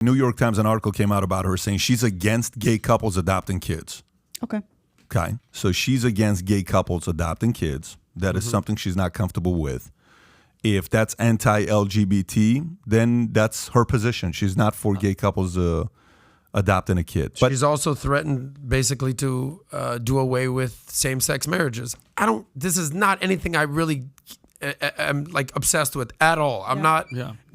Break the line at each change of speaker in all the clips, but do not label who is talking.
New York Times, an article came out about her saying she's against gay couples adopting kids.
Okay.
Okay. So she's against gay couples adopting kids. That is something she's not comfortable with. If that's anti-LGBT, then that's her position. She's not for gay couples adopting a kid. But
she's also threatened basically to do away with same-sex marriages. This is not anything I really am like obsessed with at all. I'm not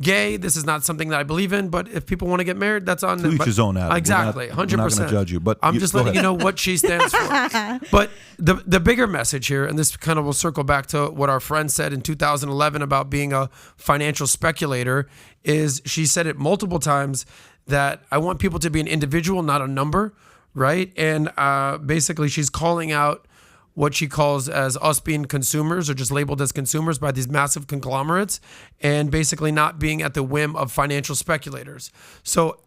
gay. This is not something that I believe in. But if people want to get married, that's on them.
To each his own, Adam.
Exactly, 100%.
We're not going to judge you. But
I'm just letting you know what she stands for. But the bigger message here, and this kind of will circle back to what our friend said in 2011 about being a financial speculator, is she said it multiple times that I want people to be an individual, not a number, right? And basically she's calling out what she calls as us being consumers or just labeled as consumers by these massive conglomerates and basically not being at the whim of financial speculators. So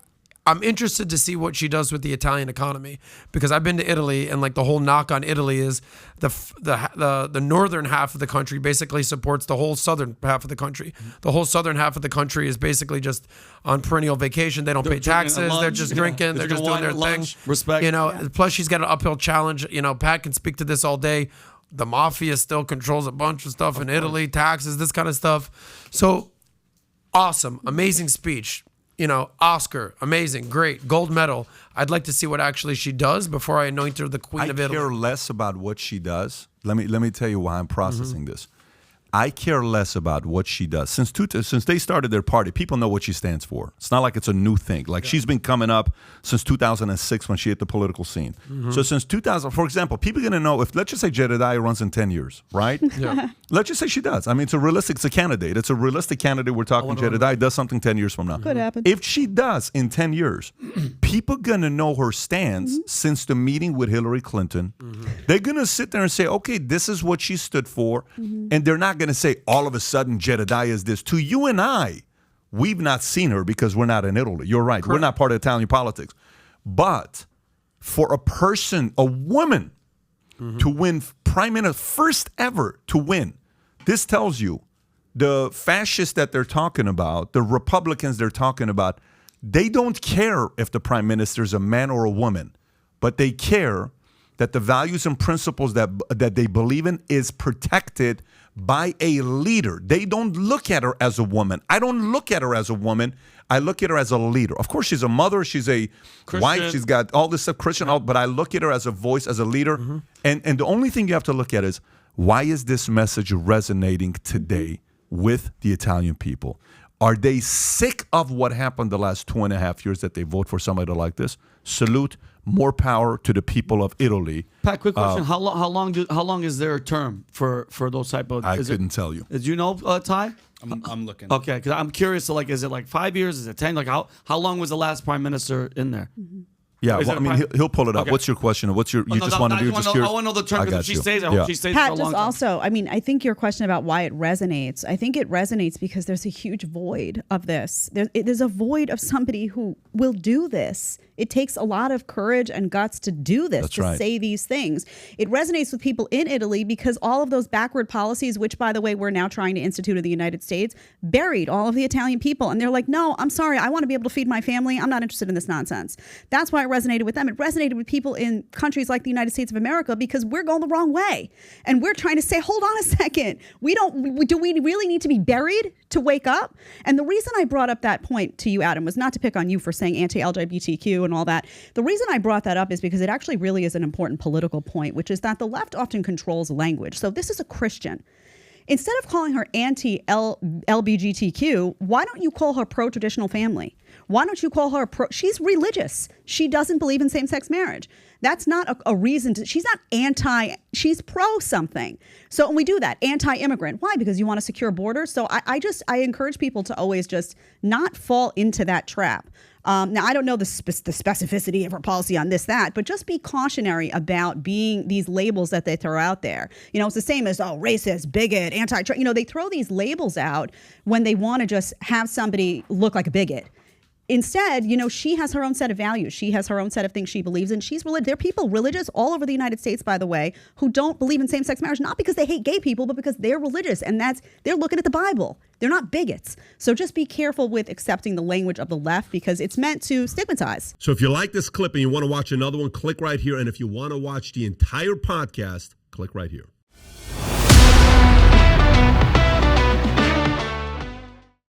I'm interested to see what she does with the Italian economy, because I've been to Italy, and like the whole knock on Italy is the northern half of the country basically supports the whole southern half of the country. The whole southern half of the country is basically just on perennial vacation. They don't pay taxes. They're just drinking. They're just doing their thing.
Respect.
You know. Plus, she's got an uphill challenge. You know, Pat can speak to this all day. The mafia still controls a bunch of stuff in Italy, taxes, this kind of stuff. So awesome, amazing speech. You know, Oscar, amazing, great, gold medal. I'd like to see what actually she does before I anoint her the queen of Italy.
I care less about what she does. Let me tell you why I'm processing this. I care less about what she does. Since they started their party, people know what she stands for. It's not like it's a new thing. Like she's been coming up since 2006 when she hit the political scene. So since 2000, for example, people are going to know if, let's just say Jedediah runs in 10 years, right? Yeah. Let's just say she does. I mean, it's a candidate. It's a realistic candidate. We're talking Jedediah does something 10 years from now.
Could happen.
If she does in 10 years, people are going to know her stance since the meeting with Hillary Clinton. They're going to sit there and say, okay, this is what she stood for. And they're not going to say all of a sudden Jedediah is this. To you and I, we've not seen her because we're not in Italy. You're right. Correct. We're not part of Italian politics. But for a person, a woman, to win prime minister, first ever to win, this tells you the fascists that they're talking about, the Republicans they're talking about, they don't care if the prime minister is a man or a woman, but they care that the values and principles that they believe in is protected by a leader. They don't look at her as a woman. I don't look at her as a woman. I look at her as a leader. Of course, she's a mother. She's a Christian wife. She's got all this stuff, Christian, but I look at her as a voice, as a leader. And the only thing you have to look at is, why is this message resonating today with the Italian people? Are they sick of what happened the last 2.5 years that they vote for somebody like this? Salute. More power to the people of Italy.
Pat, quick question: How long is their term for those type of?
I couldn't tell you.
Did you know, Ty?
I'm looking.
Okay, because I'm curious. So, like, is it like 5 years? Is it 10? Like, how long was the last prime minister in there?
Yeah, well, I mean, he'll pull it up. Okay. What's your question? What's your? You just want to do? Just curious.
I want to know the term. If she stays, I hope she stays
Pat,
for a long
just
time.
also, I mean, I think your question about why it resonates. I think it resonates because there's a huge void of this. There's a void of somebody who will do this. It takes a lot of courage and guts to do this, say these things. It resonates with people in Italy because all of those backward policies, which, by the way, we're now trying to institute in the United States, buried all of the Italian people. And they're like, no, I'm sorry. I want to be able to feed my family. I'm not interested in this nonsense. That's why it resonated with them. It resonated with people in countries like the United States of America because we're going the wrong way. And we're trying to say, hold on a second. Do we really need to be buried to wake up? And the reason I brought up that point to you, Adam, was not to pick on you for saying anti-LGBTQ and all that. The reason I brought that up is because it actually really is an important political point, which is that the left often controls language. So this is a Christian. Instead of calling her anti-LGBTQ, why don't you call her pro-traditional family? Why don't you call her she's religious. She doesn't believe in same-sex marriage. That's not a reason to, she's not she's pro something. So when we do that, anti-immigrant, why? Because you want to secure borders. So I encourage people to always just not fall into that trap. Now, I don't know the specificity of her policy on this, that, but just be cautionary about being these labels that they throw out there. You know, it's the same as, racist, bigot, anti-trans. You know, they throw these labels out when they want to just have somebody look like a bigot. Instead, she has her own set of values. She has her own set of things she believes in. She's religious. There are people religious all over the United States, by the way, who don't believe in same-sex marriage, not because they hate gay people, but because they're religious. And they're looking at the Bible. They're not bigots. So just be careful with accepting the language of the left because it's meant to stigmatize.
So if you like this clip and you want to watch another one, click right here. And if you want to watch the entire podcast, click right here.